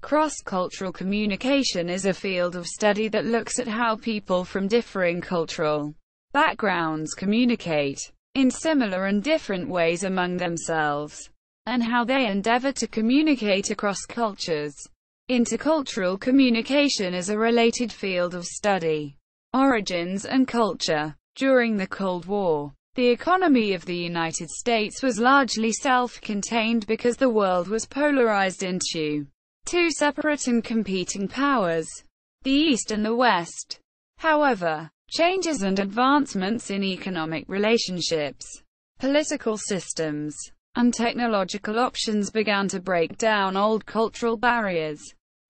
Cross-cultural communication is a field of study that looks at how people from differing cultural backgrounds communicate in similar and different ways among themselves, and how they endeavor to communicate across cultures. Intercultural communication is a related field of study. Origins and culture. During the Cold War, the economy of the United States was largely self-contained because the world was polarized into two separate and competing powers, the East and the West. However, changes and advancements in economic relationships, political systems, and technological options began to break down old cultural barriers.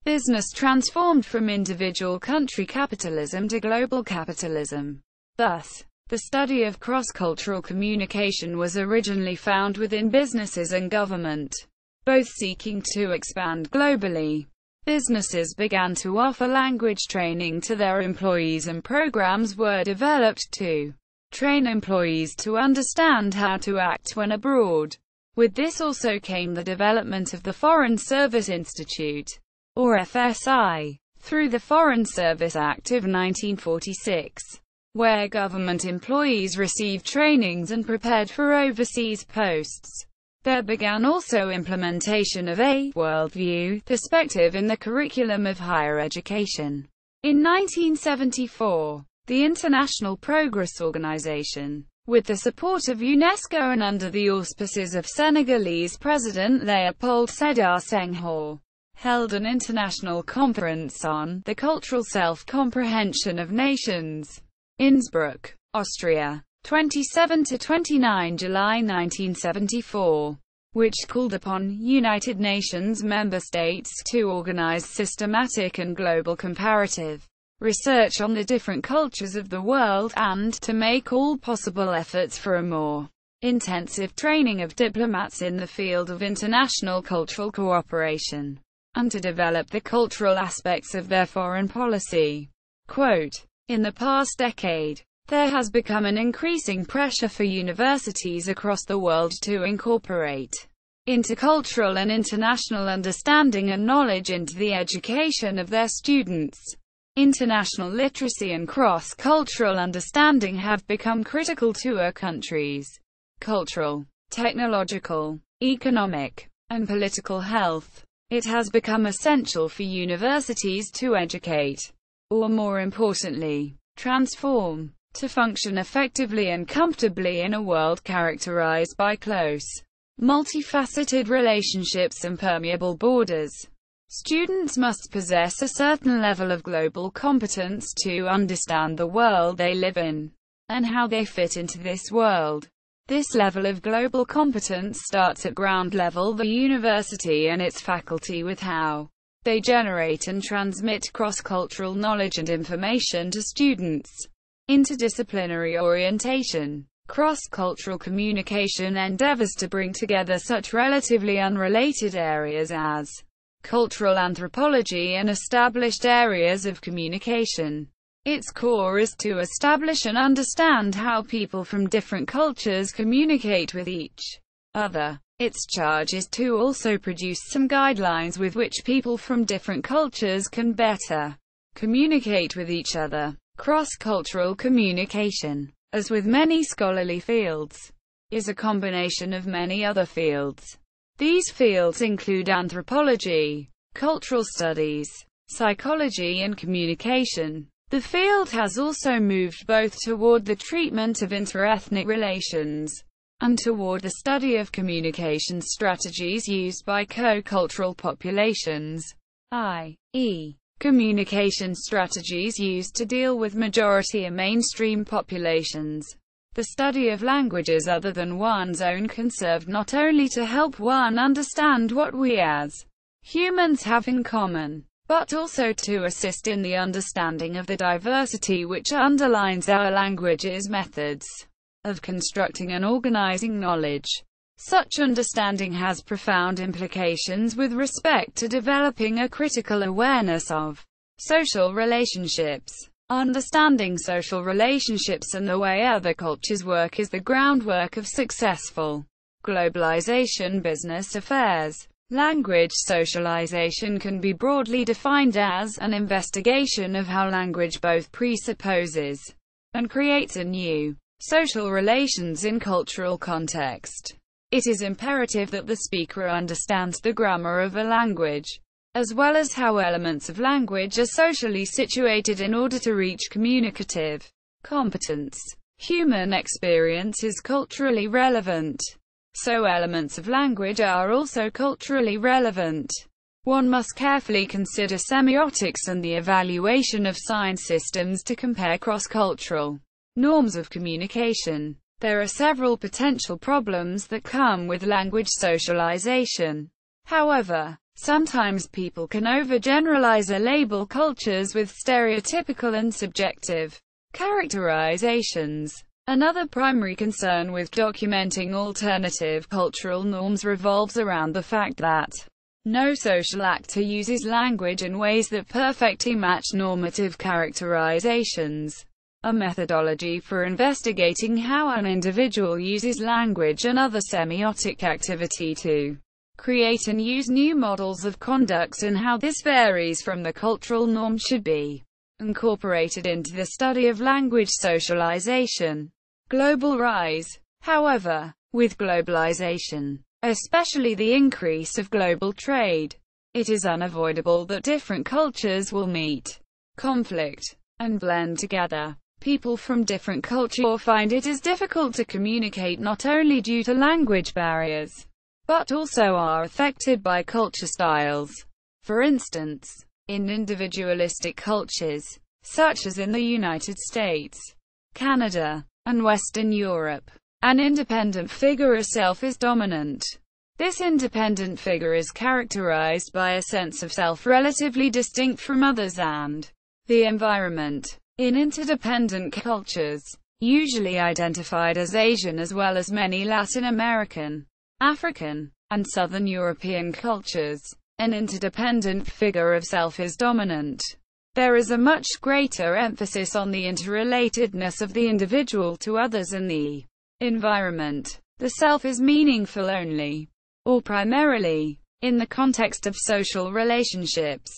Business transformed from individual country capitalism to global capitalism. Thus, the study of cross-cultural communication was originally found within businesses and government, both seeking to expand globally. Businesses began to offer language training to their employees, and programs were developed to train employees to understand how to act when abroad. With this also came the development of the Foreign Service Institute, or FSI, through the Foreign Service Act of 1946, where government employees received trainings and prepared for overseas posts. There began also implementation of a worldview perspective in the curriculum of higher education. In 1974, the International Progress Organization, with the support of UNESCO and under the auspices of Senegalese President Léopold Sédar Senghor, held an international conference on the cultural self-comprehension of nations. Innsbruck, Austria, 27–29 July 1974, which called upon United Nations member states to organize systematic and global comparative research on the different cultures of the world, and to make all possible efforts for a more intensive training of diplomats in the field of international cultural cooperation, and to develop the cultural aspects of their foreign policy. Quote, "In the past decade, there has become an increasing pressure for universities across the world to incorporate intercultural and international understanding and knowledge into the education of their students. International literacy and cross-cultural understanding have become critical to a country's cultural, technological, economic, and political health. It has become essential for universities to educate, or more importantly, transform, to function effectively and comfortably in a world characterized by close, multifaceted relationships and permeable borders. Students must possess a certain level of global competence to understand the world they live in, and how they fit into this world. This level of global competence starts at ground level, the university and its faculty, with how they generate and transmit cross-cultural knowledge and information to students. Interdisciplinary orientation. Cross-cultural communication endeavors to bring together such relatively unrelated areas as cultural anthropology and established areas of communication. Its core is to establish and understand how people from different cultures communicate with each other. Its charge is to also produce some guidelines with which people from different cultures can better communicate with each other. Cross-cultural communication, as with many scholarly fields, is a combination of many other fields. These fields include anthropology, cultural studies, psychology, and communication. The field has also moved both toward the treatment of interethnic relations and toward the study of communication strategies used by co-cultural populations, i.e., communication strategies used to deal with majority and mainstream populations. The study of languages other than one's own can serve not only to help one understand what we as humans have in common, but also to assist in the understanding of the diversity which underlines our language's methods of constructing and organizing knowledge. Such understanding has profound implications with respect to developing a critical awareness of social relationships. Understanding social relationships and the way other cultures work is the groundwork of successful globalization business affairs. Language socialization can be broadly defined as an investigation of how language both presupposes and creates a new social relations in cultural context. It is imperative that the speaker understands the grammar of a language, as well as how elements of language are socially situated in order to reach communicative competence. Human experience is culturally relevant, so elements of language are also culturally relevant. One must carefully consider semiotics and the evaluation of sign systems to compare cross-cultural norms of communication. There are several potential problems that come with language socialization. However, sometimes people can overgeneralize or label cultures with stereotypical and subjective characterizations. Another primary concern with documenting alternative cultural norms revolves around the fact that no social actor uses language in ways that perfectly match normative characterizations. A methodology for investigating how an individual uses language and other semiotic activity to create and use new models of conduct and how this varies from the cultural norm should be incorporated into the study of language socialization. Global rise. However, with globalization, especially the increase of global trade, it is unavoidable that different cultures will meet, conflict, and blend together. People from different cultures find it is difficult to communicate not only due to language barriers, but also are affected by culture styles. For instance, in individualistic cultures, such as in the United States, Canada, and Western Europe, an independent figure or self is dominant. This independent figure is characterized by a sense of self relatively distinct from others and the environment. In interdependent cultures, usually identified as Asian as well as many Latin American, African, and Southern European cultures, an interdependent figure of self is dominant. There is a much greater emphasis on the interrelatedness of the individual to others and the environment. The self is meaningful only, or primarily, in the context of social relationships,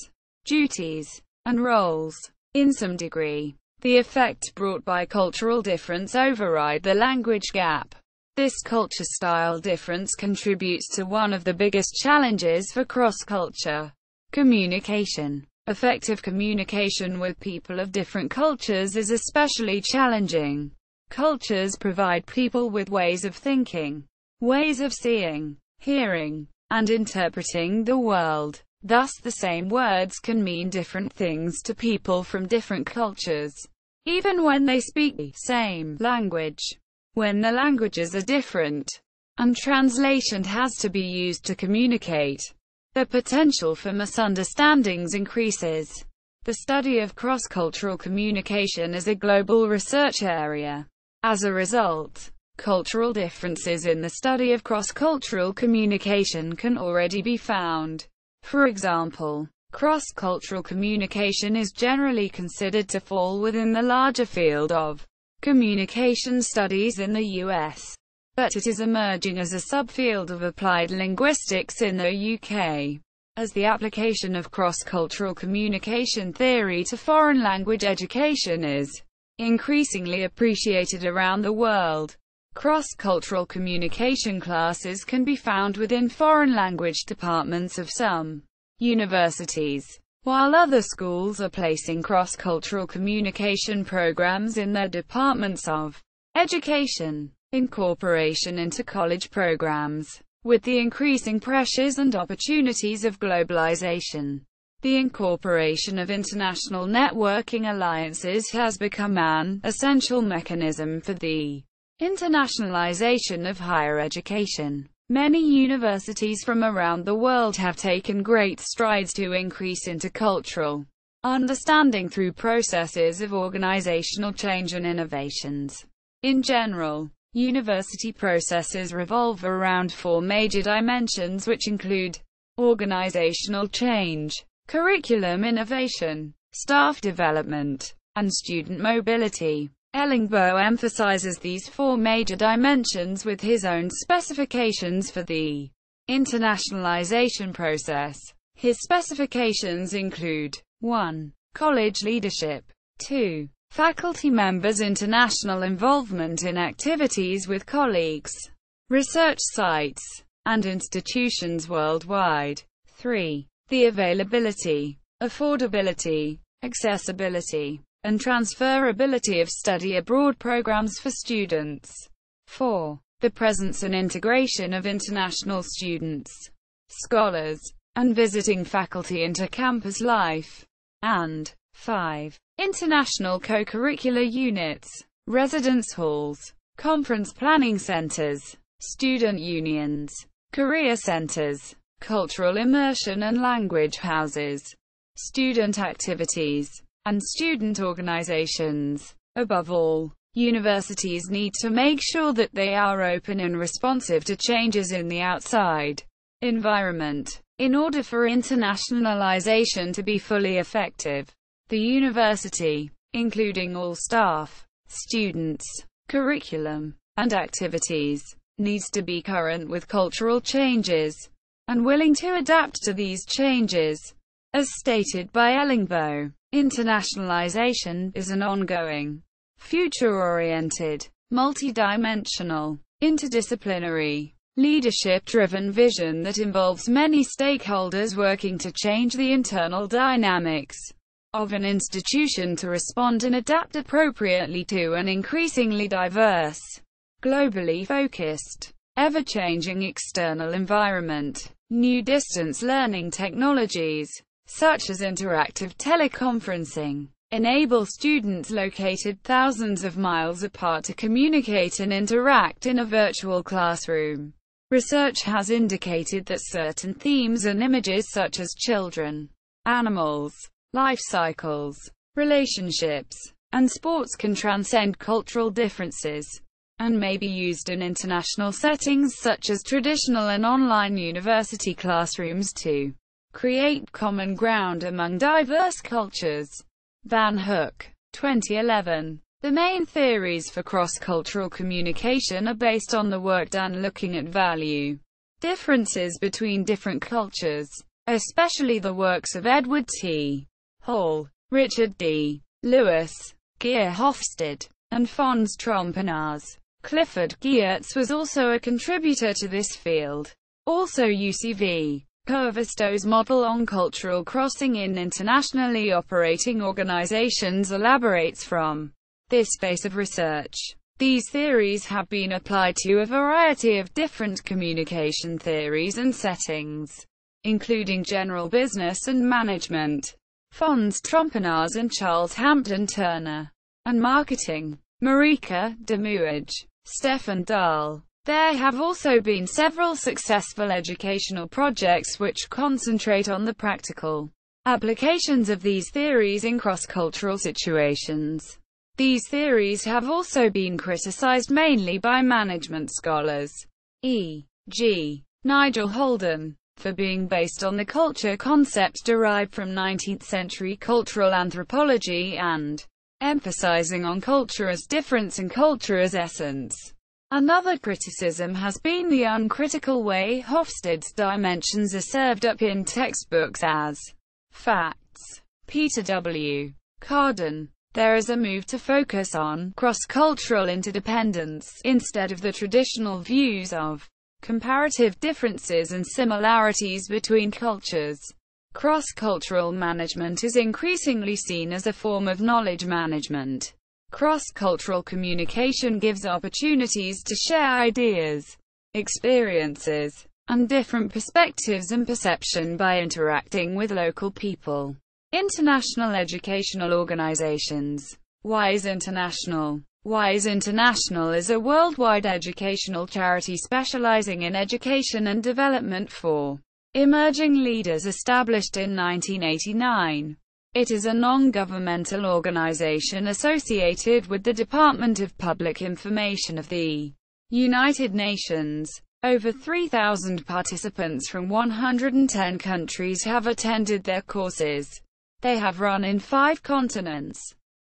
duties, and roles. In some degree, the effects brought by cultural difference override the language gap. This culture-style difference contributes to one of the biggest challenges for cross-culture communication. Effective communication with people of different cultures is especially challenging. Cultures provide people with ways of thinking, ways of seeing, hearing, and interpreting the world. Thus, the same words can mean different things to people from different cultures, even when they speak the same language. When the languages are different, and translation has to be used to communicate, the potential for misunderstandings increases. The study of cross-cultural communication is a global research area. As a result, cultural differences in the study of cross-cultural communication can already be found. For example, cross-cultural communication is generally considered to fall within the larger field of communication studies in the US, but it is emerging as a subfield of applied linguistics in the UK, as the application of cross-cultural communication theory to foreign language education is increasingly appreciated around the world. Cross-cultural communication classes can be found within foreign language departments of some universities, while other schools are placing cross-cultural communication programs in their departments of education. Incorporation into college programs. With the increasing pressures and opportunities of globalization, the incorporation of international networking alliances has become an essential mechanism for the internationalization of higher education. Many universities from around the world have taken great strides to increase intercultural understanding through processes of organizational change and innovations. In general, university processes revolve around four major dimensions, which include organizational change, curriculum innovation, staff development, and student mobility. Ellingbo emphasizes these four major dimensions with his own specifications for the internationalization process. His specifications include 1. College leadership. 2. Faculty members' international involvement in activities with colleagues, research sites, and institutions worldwide. 3. The availability, affordability, accessibility, and transferability of study abroad programs for students. 4. The presence and integration of international students, scholars, and visiting faculty into campus life. And 5. International co-curricular units, residence halls, conference planning centers, student unions, career centers, cultural immersion and language houses, student activities, and student organizations. Above all, universities need to make sure that they are open and responsive to changes in the outside environment. In order for internationalization to be fully effective, the university, including all staff, students, curriculum, and activities, needs to be current with cultural changes, and willing to adapt to these changes. As stated by Ellingbo, internationalization is an ongoing, future-oriented, multidimensional, interdisciplinary, leadership-driven vision that involves many stakeholders working to change the internal dynamics of an institution to respond and adapt appropriately to an increasingly diverse, globally focused, ever-changing external environment. New distance learning technologies, such as interactive teleconferencing, enable students located thousands of miles apart to communicate and interact in a virtual classroom. Research has indicated that certain themes and images such as children, animals, life cycles, relationships, and sports can transcend cultural differences, and may be used in international settings such as traditional and online university classrooms to create common ground among diverse cultures. Van Hook, 2011. The main theories for cross-cultural communication are based on the work done looking at value differences between different cultures, especially the works of Edward T. Hall, Richard D. Lewis, Geir Hofstede, and Fons Trompenaars. Clifford Geertz was also a contributor to this field. Also UCV. Covisto's model on cultural crossing in internationally operating organizations elaborates from this base of research. These theories have been applied to a variety of different communication theories and settings, including general business and management, Fons Trompenaars and Charles Hampton Turner, and marketing, Marika Demuij, Stefan Dahl. There have also been several successful educational projects which concentrate on the practical applications of these theories in cross-cultural situations. These theories have also been criticized mainly by management scholars, e.g., Nigel Holden, for being based on the culture concept derived from 19th-century cultural anthropology and emphasizing on culture as difference and culture as essence. Another criticism has been the uncritical way Hofstede's dimensions are served up in textbooks as facts. Peter W. Carden. There is a move to focus on cross-cultural interdependence, instead of the traditional views of comparative differences and similarities between cultures. Cross-cultural management is increasingly seen as a form of knowledge management. Cross-cultural communication gives opportunities to share ideas, experiences, and different perspectives and perception by interacting with local people. International educational organizations. WISE International. WISE International is a worldwide educational charity specializing in education and development for emerging leaders, established in 1989. It is a non-governmental organization associated with the Department of Public Information of the United Nations. Over 3,000 participants from 110 countries have attended their courses. They have run in 5 continents.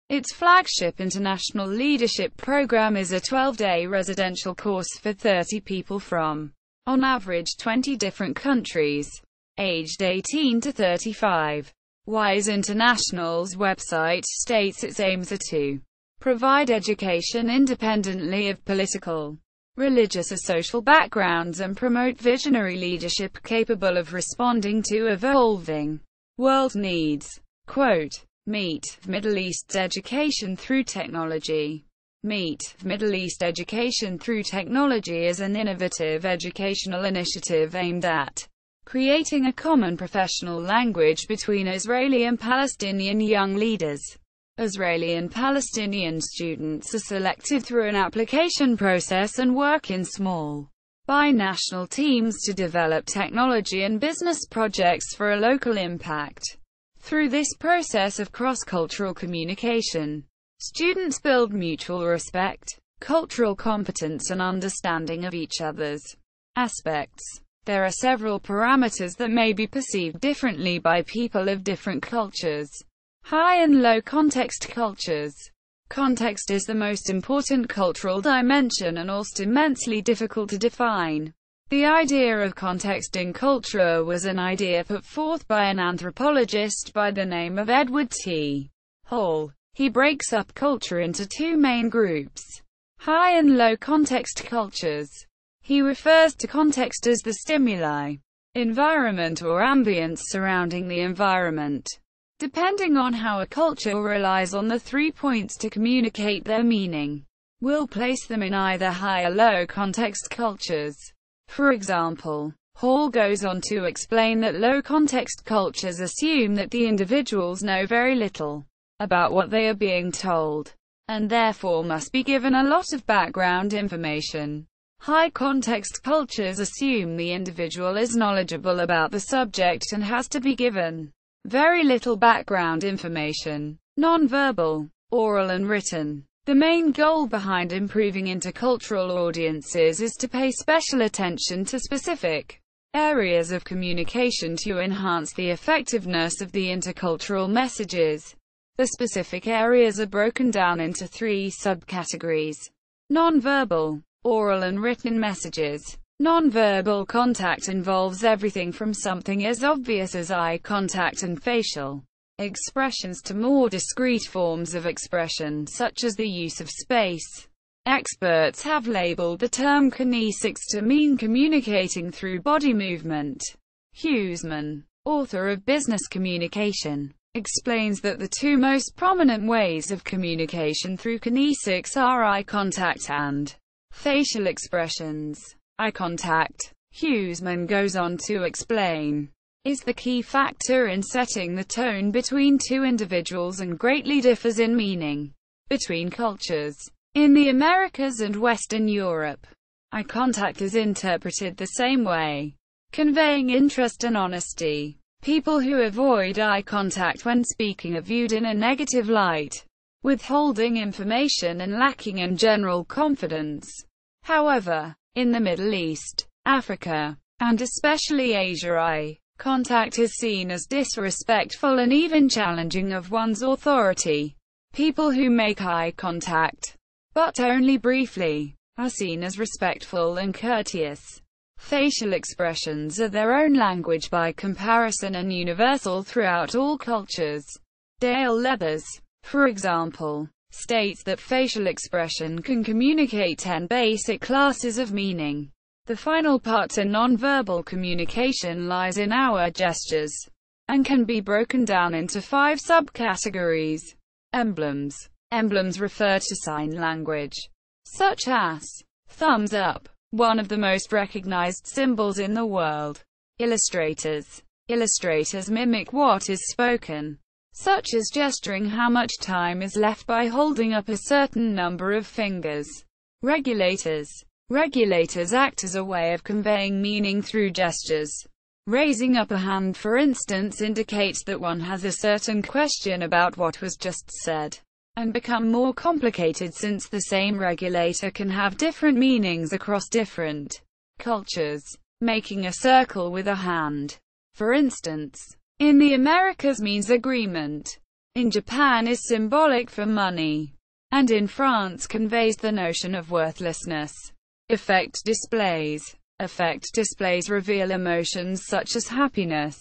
Its flagship international leadership program is a 12-day residential course for 30 people from on average 20 different countries, aged 18 to 35. WISE International's website states its aims are to provide education independently of political, religious or social backgrounds and promote visionary leadership capable of responding to evolving world needs. Quote, Meet Middle East's education through technology. Meet Middle East education through technology is an innovative educational initiative aimed at creating a common professional language between Israeli and Palestinian young leaders. Israeli and Palestinian students are selected through an application process and work in small, binational teams to develop technology and business projects for a local impact. Through this process of cross-cultural communication, students build mutual respect, cultural competence and understanding of each other's aspects. There are several parameters that may be perceived differently by people of different cultures. High and low context cultures. Context is the most important cultural dimension and also immensely difficult to define. The idea of context in culture was an idea put forth by an anthropologist by the name of Edward T. Hall. He breaks up culture into two main groups: high and low context cultures. He refers to context as the stimuli, environment or ambience surrounding the environment. Depending on how a culture relies on the 3 points to communicate their meaning, will place them in either high or low context cultures. For example, Hall goes on to explain that low context cultures assume that the individuals know very little about what they are being told, and therefore must be given a lot of background information. High context cultures assume the individual is knowledgeable about the subject and has to be given very little background information. Nonverbal, oral and written. The main goal behind improving intercultural audiences is to pay special attention to specific areas of communication to enhance the effectiveness of the intercultural messages. The specific areas are broken down into 3 subcategories: nonverbal, oral and written messages. Nonverbal contact involves everything from something as obvious as eye contact and facial expressions to more discrete forms of expression, such as the use of space. Experts have labeled the term kinesics to mean communicating through body movement. Huseman, author of Business Communication, explains that the 2 most prominent ways of communication through kinesics are eye contact and facial expressions. Eye contact, Huseman goes on to explain, is the key factor in setting the tone between 2 individuals and greatly differs in meaning between cultures. In the Americas and Western Europe, eye contact is interpreted the same way, conveying interest and honesty. People who avoid eye contact when speaking are viewed in a negative light, withholding information and lacking in general confidence. However, in the Middle East, Africa, and especially Asia, eye contact is seen as disrespectful and even challenging of one's authority. People who make eye contact, but only briefly, are seen as respectful and courteous. Facial expressions are their own language by comparison and universal throughout all cultures. Dale Leathers, for example, states that facial expression can communicate 10 basic classes of meaning. The final part to nonverbal communication lies in our gestures, and can be broken down into 5 subcategories. Emblems. Emblems refer to sign language, such as thumbs up, one of the most recognized symbols in the world. Illustrators. Illustrators mimic what is spoken, such as gesturing how much time is left by holding up a certain number of fingers. Regulators. Regulators act as a way of conveying meaning through gestures. Raising up a hand, for instance, indicates that one has a certain question about what was just said, and become more complicated since the same regulator can have different meanings across different cultures. Making a circle with a hand, for instance, in the Americas means agreement. In Japan is symbolic for money, and in France conveys the notion of worthlessness. Effect displays. Affect displays reveal emotions such as happiness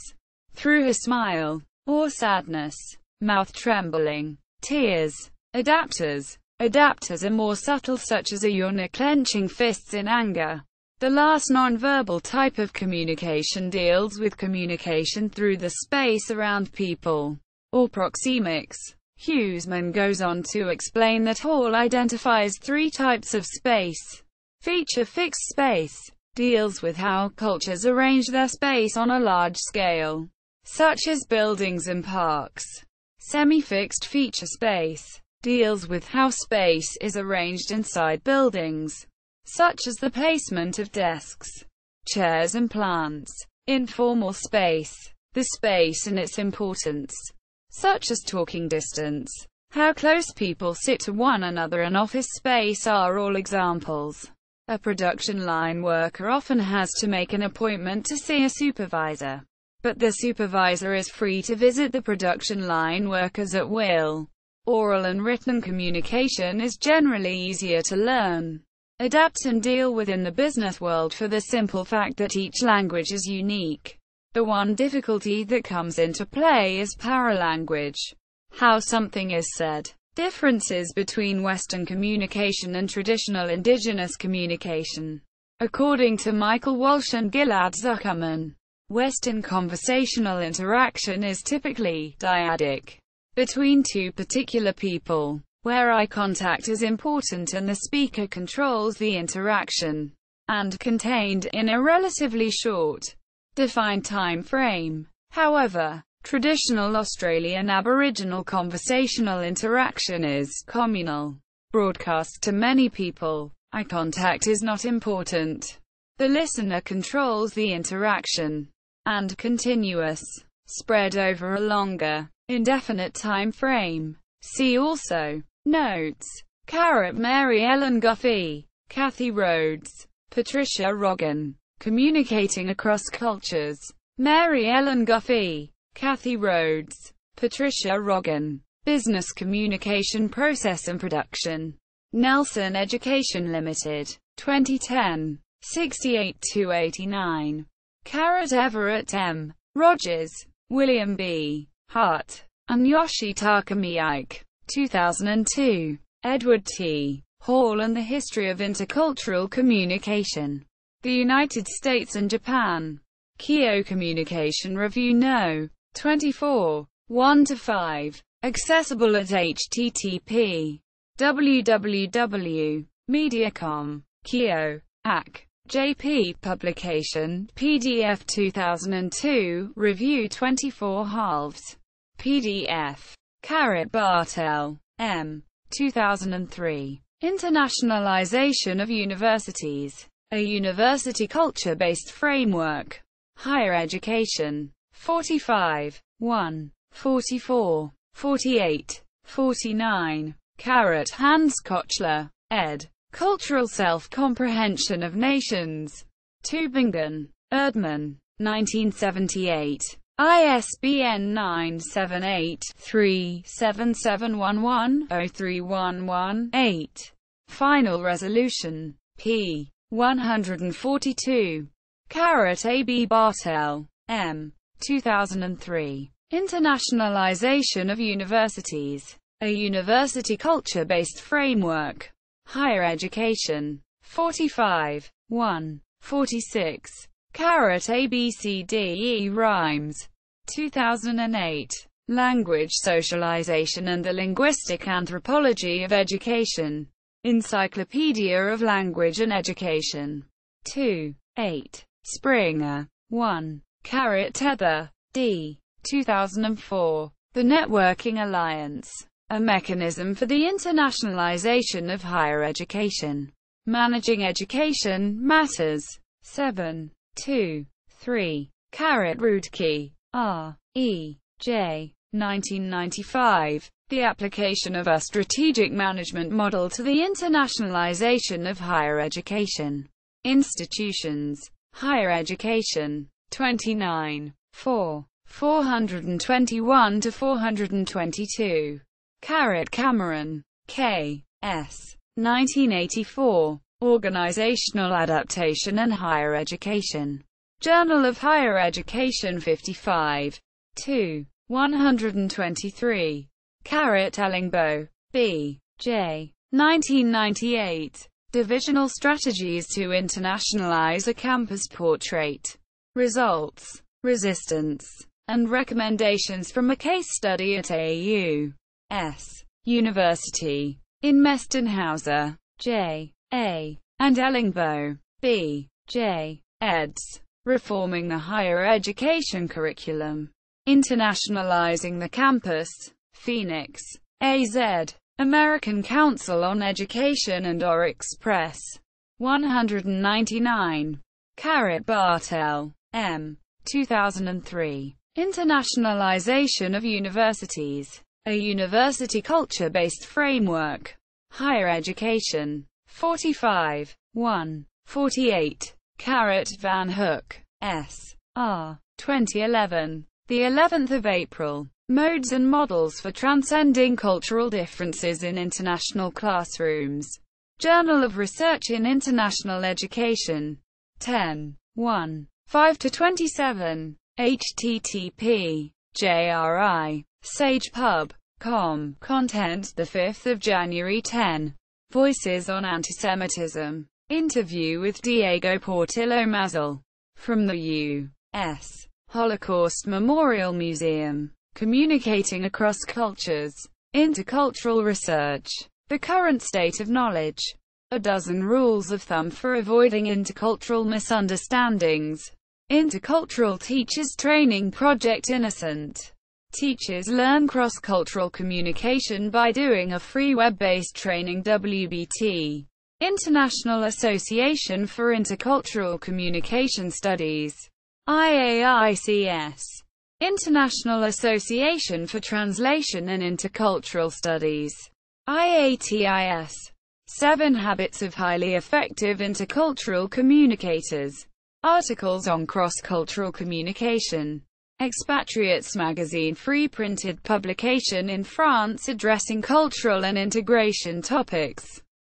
through a smile, or sadness, mouth trembling, tears. Adapters. Adapters are more subtle, such as a yawn or clenching fists in anger. The last nonverbal type of communication deals with communication through the space around people, or proxemics. Huseman goes on to explain that Hall identifies three types of space. Feature fixed space deals with how cultures arrange their space on a large scale, such as buildings and parks. Semi-fixed feature space deals with how space is arranged inside buildings, such as the placement of desks, chairs and plants. Informal space, the space and its importance, such as talking distance, how close people sit to one another, and office space are all examples. A production line worker often has to make an appointment to see a supervisor, but the supervisor is free to visit the production line workers at will. Oral and written communication is generally easier to learn, adapt and deal with in the business world for the simple fact that each language is unique. The one difficulty that comes into play is paralanguage, how something is said. Differences between Western communication and traditional indigenous communication. According to Michael Walsh and Gilad Zuckerman, Western conversational interaction is typically dyadic, between two particular people, where eye contact is important and the speaker controls the interaction, and contained in a relatively short, defined time frame. However, traditional Australian Aboriginal conversational interaction is communal, broadcast to many people. Eye contact is not important. The listener controls the interaction, and continuous, spread over a longer, indefinite time frame. See also. Notes. Mary Ellen Guffey, Kathy Rhodes, Patricia Rogan. Communicating Across Cultures. Mary Ellen Guffey, Kathy Rhodes, Patricia Rogan. Business Communication Process and Production. Nelson Education Limited. 2010. 68-89. Everett M. Rogers, William B. Hart, and Yoshitaka Miyake. 2002. Edward T. Hall and the History of Intercultural Communication. The United States and Japan. Kyo Communication Review No. 24. 1-5. Accessible at http www.mediacom. Kyo. Ac. JP Publication. PDF 2002. Review 24 halves. PDF. Bartel, M. 2003. Internationalization of Universities. A University Culture-Based Framework. Higher Education. 45. 1. 44. 48. 49. Hans Kochler, ed. Cultural Self-Comprehension of Nations. Tübingen. Erdmann. 1978. ISBN 978-37711-0311-8. Final Resolution. p. 142. A.B. Bartel, M. 2003. Internationalization of Universities. A University Culture-Based Framework. Higher Education. 45. 1. 46. ABCDE Rhymes. 2008. Language Socialization and the Linguistic Anthropology of Education. Encyclopedia of Language and Education. 2. 8. Springer. 1. Tether. D. 2004. The Networking Alliance. A Mechanism for the Internationalization of Higher Education. Managing Education Matters. 7. 2. 3. Rudke. R. E. J. 1995. The Application of a Strategic Management Model to the Internationalization of Higher Education. Institutions. Higher Education. 29. 4. 421-422. Cameron. K. S. 1984. Organizational Adaptation and Higher Education. Journal of Higher Education 55. 2. 123. Ellingboe, B. J. 1998. Divisional Strategies to Internationalize a Campus Portrait. Results, Resistance, and Recommendations from a Case Study at A.U.S. University. In Mestenhauser, J. A. and Ellingboe, B. J. eds. Reforming the Higher Education Curriculum. Internationalizing the Campus. Phoenix, AZ. American Council on Education and Oryx Press. 199. Bartel, M. 2003. Internationalization of Universities. A University Culture-Based Framework. Higher Education. 45. 1. 48. Van Hook, S. R. 2011. The 11th of April. Modes and Models for Transcending Cultural Differences in International Classrooms. Journal of Research in International Education. 10. 1. 5-27. http. JRI. sagepub.com. Content 5 January 10. Voices on Antisemitism. Interview with Diego Portillo Mazel. From the U.S. Holocaust Memorial Museum. Communicating Across Cultures. Intercultural Research. The Current State of Knowledge. A Dozen Rules of Thumb for Avoiding Intercultural Misunderstandings. Intercultural Teachers Training Project. Innocent teachers learn cross-cultural communication by doing a free web-based training. WBT. International Association for Intercultural Communication Studies. IAICS. International Association for Translation and Intercultural Studies. IATIS. 7 Habits of Highly Effective Intercultural Communicators. Articles on Cross-Cultural Communication. Expatriates Magazine, free printed publication in France addressing cultural and integration topics.